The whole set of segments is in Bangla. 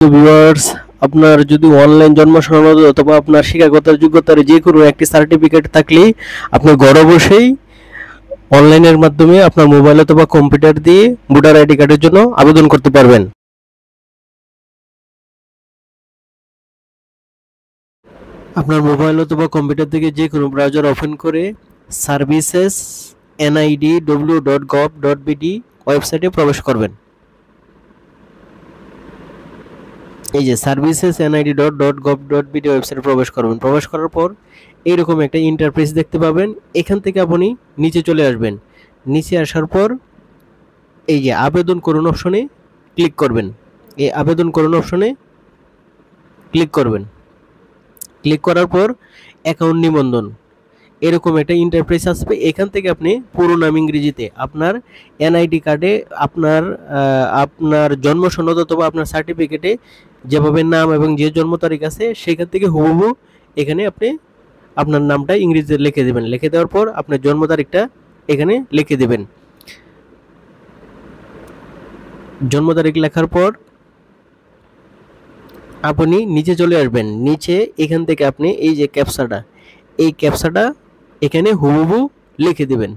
তো ভিউয়ার্স, আপনার যদি অনলাইন জন্ম সনদ অথবা আপনার শিক্ষাগত যোগ্যতার যে কোনো একটি সার্টিফিকেট থাকলেই আপনি ঘরে বসেই অনলাইনের মাধ্যমে আপনার মোবাইল অথবা কম্পিউটার দিয়ে ভোটার আইডি কার্ডের জন্য আবেদন করতে পারবেন। আপনার মোবাইল অথবা কম্পিউটার থেকে যে কোনো ব্রাউজার ওপেন করে সার্ভিসেস nidw.gov.bd ওয়েবসাইটে প্রবেশ করবেন। এই যে সার্ভিসেস nid.gov.bd ওয়েবসাইটে প্রবেশ করবেন। প্রবেশ করার পর এইরকম একটা ইন্টারফেস দেখতে পাবেন। এখান থেকে আপনি নিচে চলে আসবেন। নিচে আসার পর এই যে আবেদন করুন অপশনে ক্লিক করবেন। এই আবেদন করুন অপশনে ক্লিক করবেন। ক্লিক করার পর অ্যাকাউন্ট নিবন্ধন এরকম একটা ইন্টারফেস আসবে। এখান থেকে আপনি পুরো নাম ইংরেজিতে আপনার এনআইডি কার্ডে আপনার জন্ম সনদ অথবা আপনার সার্টিফিকেটে যেভাবে নাম এবং যে জন্ম তারিখ আছে সেখান থেকে হুবহু এখানে আপনি আপনার নামটা ইংরেজিতে লিখে দেবেন। লিখে দেওয়ার পর আপনার জন্ম তারিখটা এখানে লিখে দেবেন। জন্ম তারিখ লেখার পর আপনি নিচে চলে আসবেন। নিচে এখান থেকে আপনি এই যে এই ক্যাপচাটা এখানে হুবহু লিখে দেবেন।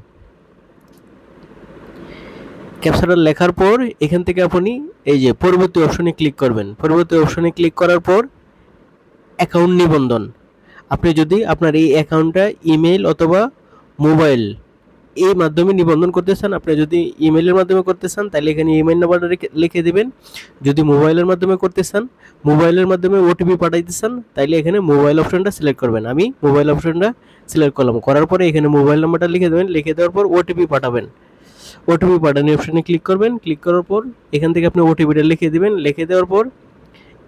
ক্যাপচাটা লেখার পর এখান থেকে আপনি এই যে পরবর্তী অপশনে ক্লিক করবেন। পরবর্তী অপশনে ক্লিক করার পর অ্যাকাউন্ট নিবন্ধন, আপনি যদি আপনার এই অ্যাকাউন্টটা ইমেল অথবা মোবাইল এই মাধ্যমে নিবন্ধন করতে চান, আপনি যদি ইমেলের মাধ্যমে করতে চান তাহলে এখানে ইমেল নাম্বারটা লিখে দেবেন। যদি মোবাইলের মাধ্যমে করতে চান, মোবাইলের মাধ্যমে ওটিপি পাঠাইতে চান তাহলে এখানে মোবাইল অপশনটা সিলেক্ট করবেন। আমি মোবাইল অপশনটা সিলেক্ট করলাম। করার পরে এখানে মোবাইল নাম্বারটা লিখে দেবেন। লিখে দেওয়ার পর ওটিপি পাঠাবেন। ওটিপি পাঠানোর অপশনে ক্লিক করবেন। ক্লিক করার পর এখান থেকে আপনি ওটিপিটা লিখে দেবেন। লিখে দেওয়ার পর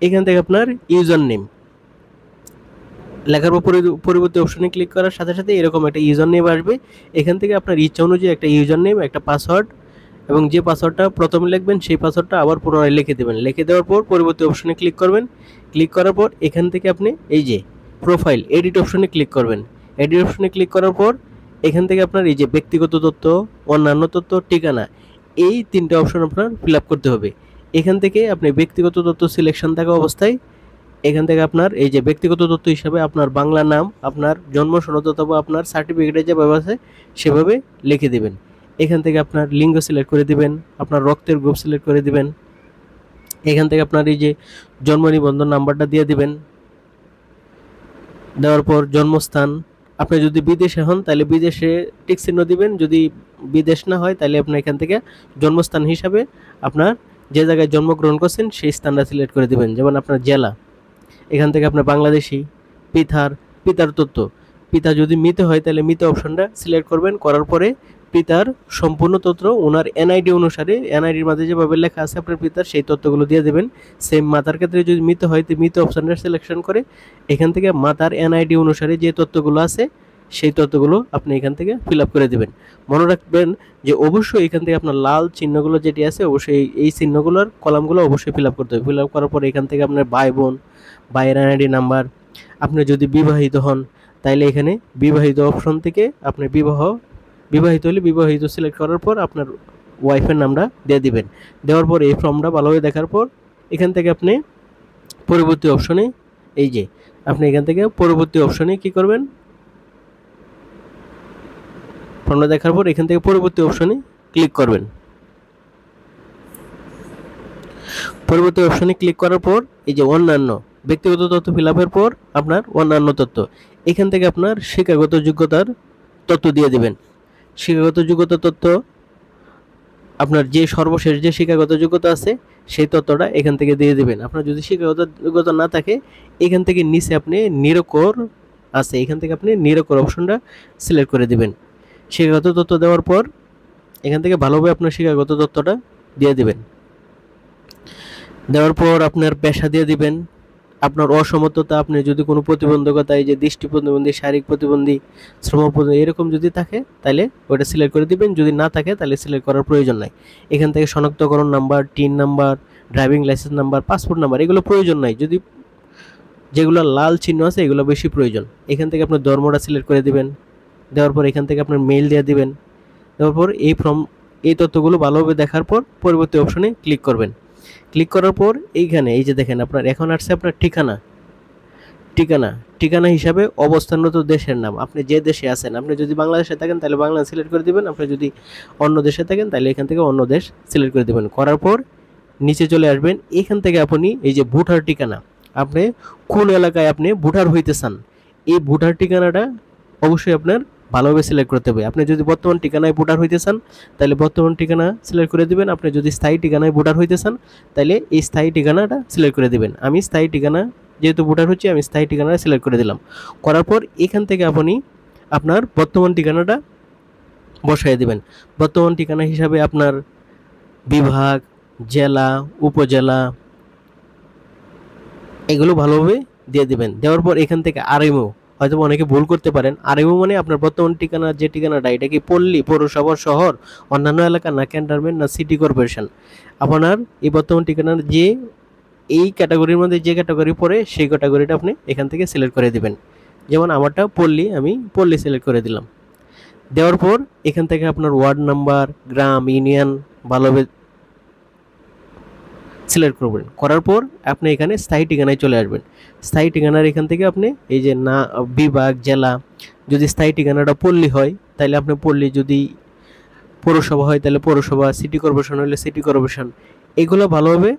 এখান থেকে আপনার ইউজার নেম লেখার পর পরবর্তী অপশনে ক্লিক করার সাথে সাথে এরকম একটা ইউজার নেম আসবে। এখান থেকে আপনার ইচ্ছা অনুযায়ী একটা ইউজার নেম, একটা পাসওয়ার্ড এবং যে পাসওয়ার্ডটা প্রথমে লিখবেন সেই পাসওয়ার্ডটা আবার পুনরায় লিখে দেবেন। লিখে দেওয়ার পর পরবর্তী অপশনে ক্লিক করবেন। ক্লিক করার পর এখান থেকে আপনি এই যে প্রোফাইল এডিট অপশনে ক্লিক করবেন। এডিট অপশনে ক্লিক করার পর এখান থেকে আপনার এই যে ব্যক্তিগত তথ্য, অন্যান্য তথ্য, ঠিকানা এই তিনটা অপশন আপনার ফিল আপ করতে হবে। এখান থেকে আপনি ব্যক্তিগত তথ্য সিলেকশন থাকা অবস্থায় এখান থেকে আপনার এই যে ব্যক্তিগত তথ্য হিসাবে আপনার বাংলা নাম, আপনার জন্ম সনদ অথবা আপনার সার্টিফিকেটে যেভাবে আছে সেভাবে লিখে দেবেন। এখান থেকে আপনার লিঙ্গ সিলেক্ট করে দিবেন, আপনার রক্তের গ্রুপ সিলেক্ট করে দিবেন। এখান থেকে আপনার এই যে জন্ম নিবন্ধন নাম্বারটা দিয়ে দিবেন। দেওয়ার পর জন্মস্থান, আপনি যদি বিদেশে হন তাহলে বিদেশে টিক চিহ্ন দিবেন। যদি বিদেশ না হয় তাহলে আপনি এখান থেকে জন্মস্থান হিসাবে আপনার যে জায়গায় জন্মগ্রহণ করছেন সেই স্থানটা সিলেক্ট করে দিবেন। যেমন আপনার জেলা, এখান থেকে আপনার বাংলাদেশি, পিতার তথ্য, পিতা যদি মৃত হয় তাহলে মৃত অপশনটা সিলেক্ট করবেন। করার পরে পিতার সম্পূর্ণ তথ্য ওনার এনআইডি অনুসারে, এনআইডির মাঝে যেভাবে লেখা আছে আপনার পিতার সেই তথ্যগুলো দিয়ে দেবেন। সেম মাতার ক্ষেত্রে যদি মৃত হয় তো মৃত অপশনটা সিলেকশন করে এখান থেকে মাতার এনআইডি অনুসারে যে তথ্যগুলো আছে সেই তথ্যগুলো আপনি এখান থেকে ফিল আপ করে দেবেন। মনে রাখবেন যে অবশ্যই এখান থেকে আপনার লাল চিহ্নগুলো যেটি আছে অবশ্যই এই চিহ্নগুলোর কলামগুলো অবশ্যই ফিল আপ করতে হবে। ফিল আপ করার পর এখান থেকে আপনার ভাই বোন, ভাইয়ের এনআইডি নাম্বার, আপনি যদি বিবাহিত হন তাইলে এখানে বিবাহিত অপশন থেকে আপনি বিবাহিত হলে বিবাহিত সিলেক্ট করার পর আপনার ওয়াইফের নামটা দিয়ে দিবেন। দেওয়ার পর এই ফর্মটা ভালোভাবে দেখার পর এখান থেকে আপনি পরবর্তী অপশনে এই যে আপনি এখান থেকে পরবর্তী অপশনে কি করবেন, ফর্মটা দেখার পর এখান থেকে পরবর্তী অপশনে ক্লিক করবেন। পরবর্তী অপশনে ক্লিক করার পর এই যে অন্যান্য ব্যক্তিগত তথ্য ফিল আপের পর আপনার অন্যান্য তথ্য এখান থেকে আপনার শিক্ষাগত যোগ্যতার তথ্য দিয়ে দেবেন। শিক্ষাগত যোগ্যতা তথ্য আপনার যে সর্বশেষ যে শিক্ষাগত যোগ্যতা আছে সেই তথ্যটা এখান থেকে দিয়ে দেবেন। আপনার যদি শিক্ষাগত যোগ্যতা না থাকে এখান থেকে নিচে আপনি নিরক্ষর আছে, এখান থেকে আপনি নিরক্ষর অপশনটা সিলেক্ট করে দেবেন। শিক্ষাগত তথ্য দেওয়ার পর এখান থেকে ভালোভাবে আপনার শিক্ষাগত তথ্যটা দিয়ে দেবেন। দেওয়ার পর আপনার পেশা দিয়ে দিবেন, আপনার অসমর্থতা, আপনি যদি কোনো প্রতিবন্ধকতা এই যে দৃষ্টি প্রতিবন্ধী, শারীরিক প্রতিবন্ধী, শ্রম প্রতিবন্ধী এরকম যদি থাকে তাহলে ওটা সিলেক্ট করে দিবেন। যদি না থাকে তাহলে সিলেক্ট করার প্রয়োজন নাই। এখান থেকে শনাক্তকরণ number, tin number, driving licence number, passport number এগুলো প্রয়োজন নাই। যদি যেগুলো লাল চিহ্ন আছে এগুলো বেশি প্রয়োজন। এখান থেকে আপনার ধর্মটা সিলেক্ট করে দিবেন। দেওয়ার পর এখান থেকে আপনার মেইল দিয়ে দিবেন। দেওয়ার পর এই তথ্যগুলো ভালোভাবে দেখার পর পরবর্তী অপশনে ক্লিক করবেন। ক্লিক করার পর এইখানে এই যে দেখেন আপনার এখন আসছে আপনার ঠিকানা হিসাবে অবস্থানরত দেশের নাম, আপনি যে দেশে আছেন। আপনি যদি বাংলাদেশে থাকেন তাহলে বাংলাদেশ সিলেক্ট করে দিবেন, আপনি যদি অন্য দেশে থাকেন তাহলে এখান থেকে অন্য দেশ সিলেক্ট করে দিবেন। করার পর নিচে চলে আসবেন, এখান থেকে আপনি এই যে ভোটার ঠিকানা, আপনি কোন এলাকায় আপনি ভোটার হইতে চান, এই ভোটার ঠিকানাটা অবশ্যই আপনার ভালোভাবে সিলেক্ট করতে হবে। আপনি যদি বর্তমান ঠিকানায় ভোটার হইতে চান তাহলে বর্তমান ঠিকানা সিলেক্ট করে দিবেন, আপনি যদি স্থায়ী ঠিকানায় ভোটার হইতে চান তাহলে এই স্থায়ী ঠিকানাটা সিলেক্ট করে দিবেন। আমি স্থায়ী ঠিকানা যেহেতু ভোটার হচ্ছে আমি স্থায়ী ঠিকানাটা সিলেক্ট করে দিলাম। করার পর এখান থেকে আপনি আপনার বর্তমান ঠিকানাটা বসায় দিবেন। বর্তমান ঠিকানা হিসাবে আপনার বিভাগ, জেলা, উপজেলা এগুলো ভালোভাবে দিয়ে দিবেন। দেওয়ার পর এখান থেকে আরএমও, হয়তো অনেকে ভুল করতে পারেন, আরএমও মানে আপনার বর্তমান ঠিকানা, যে ঠিকানাটা এটা কি পল্লী, পৌরসভা, শহর, অন্যান্য এলাকা, না ক্যান্টনমেন্ট, না সিটি কর্পোরেশন। আপনার এই বর্তমান ঠিকানার যে এই ক্যাটাগরির মধ্যে যে ক্যাটাগরি পড়ে সেই ক্যাটাগরিটা আপনি এখান থেকে সিলেক্ট করে দিবেন। যেমন আমারটা পল্লী, আমি পল্লী সিলেক্ট করে দিলাম। দেওয়ার পর এখান থেকে আপনার ওয়ার্ড নাম্বার, গ্রাম, ইউনিয়ন ভালোভাবে সিলেক্ট করবেন। করার পর আপনি এখানে স্থায়ী ঠিকানায় চলে আসবেন। স্থায়ী ঠিকানার এখান থেকে আপনি এই যে না বিভাগ, জেলা, যদি স্থায়ী ঠিকানাটা পল্লী হয় তাহলে আপনি পল্লী, যদি পৌরসভা হয় তাহলে পৌরসভা, সিটি কর্পোরেশন হলে সিটি কর্পোরেশন, এগুলো ভালোভাবে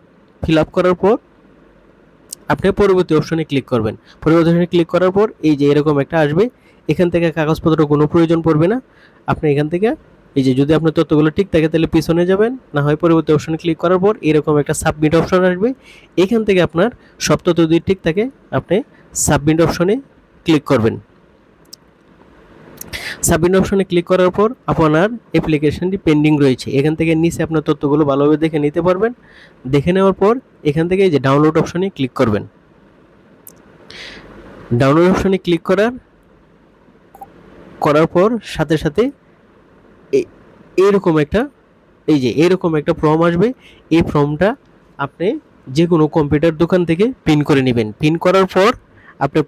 ফিল আপ করার পর আপনি পরবর্তী অপশনে ক্লিক করবেন। পরবর্তী অপশনে ক্লিক করার পর এই যে এরকম একটা আসবে, এখান থেকে কাগজপত্র কোনো প্রয়োজন পড়বে না। আপনি এখান থেকে এই যে যদি আপনার তথ্যগুলো ঠিক থাকে তাহলে পিছনে যাবেন, না হয় পরবর্তী অপশনে ক্লিক করার পর এরকম একটা সাবমিট অপশন আসবে। এখান থেকে আপনার সব তথ্য যদি ঠিক থাকে আপনি সাবমিট অপশনে ক্লিক করবেন। সাবমিট অপশনে ক্লিক করার পর আপনার অ্যাপ্লিকেশনটি পেন্ডিং রয়েছে, এখান থেকে নিচে আপনার তথ্যগুলো ভালোভাবে দেখে নিতে পারবেন। দেখে নেওয়ার পর এখান থেকে এই যে ডাউনলোড অপশনে ক্লিক করবেন। ডাউনলোড অপশনে ক্লিক করার পর সাথে সাথে এইরকম একটা ফর্ম আসবে। এই ফর্মটা আপনি যে কোনো কম্পিউটার দোকান থেকে প্রিন্ট করে নেবেন। প্রিন্ট করার পর আপনি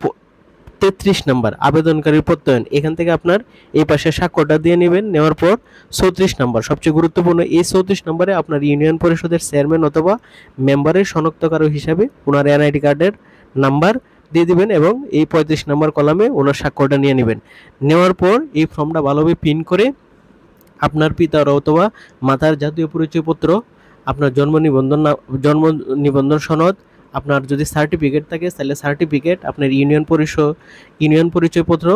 33 নাম্বার আবেদনকারীর প্রত্যয়ন, এখান থেকে আপনার এই পাশে স্বাক্ষরটা দিয়ে নেবেন। নেওয়ার পর 34 নাম্বার, সবচেয়ে গুরুত্বপূর্ণ, এই 34 নম্বরে আপনার ইউনিয়ন পরিষদের চেয়ারম্যান অথবা মেম্বারের শনাক্তকারক হিসাবে ওনার এনআইডি কার্ডের নাম্বার দিয়ে দিবেন এবং এই 35 নাম্বার কলামে ওনার স্বাক্ষরটা নিয়ে নেবেন। নেওয়ার পর এই ফর্মটা ভালোভাবে প্রিন্ট করে আপনার পিতার অথবা মাতার জাতীয় পরিচয়পত্র, আপনার জন্ম নিবন্ধন সনদ, আপনার যদি সার্টিফিকেট থাকে তাহলে সার্টিফিকেট, আপনার ইউনিয়ন পরিচয়পত্র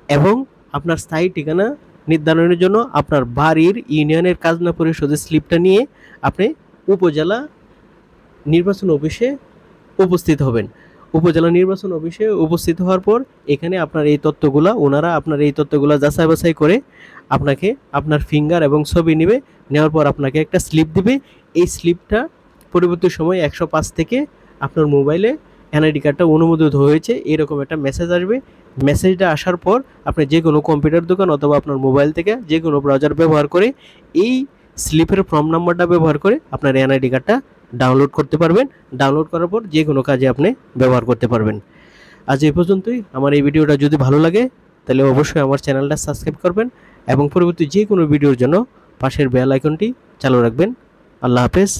এবং আপনার স্থায়ী ঠিকানা নির্ধারণের জন্য আপনার বাড়ির ইউনিয়নের খাজনা পরিশোধের স্লিপটা নিয়ে আপনি উপজেলা নির্বাচন অফিসে উপস্থিত হবেন। উপজেলা নির্বাচন অফিসে উপস্থিত হওয়ার পর এখানে আপনার এই তথ্যগুলা, ওনারা আপনার এই তথ্যগুলা যাচাই বাছাই করে আপনাকে আপনার ফিঙ্গার এবং ছবি নেবে। নেওয়ার পর আপনাকে একটা স্লিপ দিবে। এই স্লিপটা পরবর্তী সময় 105 থেকে আপনার মোবাইলে এনআইডি কার্ডটা অনুমোদিত হয়েছে এরকম একটা মেসেজ আসবে। মেসেজটা আসার পর আপনি যে কোনো কম্পিউটার দোকান অথবা আপনার মোবাইল থেকে যে কোনো ব্রাউজার ব্যবহার করে এই স্লিপের ফর্ম নাম্বারটা ব্যবহার করে আপনার এনআইডি কার্ডটা ডাউনলোড করতে পারবেন। ডাউনলোড করার পর যে কোনো কাজে আপনি ব্যবহার করতে পারবেন। আজ এই পর্যন্তই। আমার এই ভিডিওটা যদি ভালো লাগে তাহলে অবশ্যই আমার চ্যানেলটা সাবস্ক্রাইব করবেন এবং পরবর্তী যে কোনো ভিডিওর জন্য পাশের বেল আইকনটি চালু রাখবেন। আল্লাহ হাফেজ।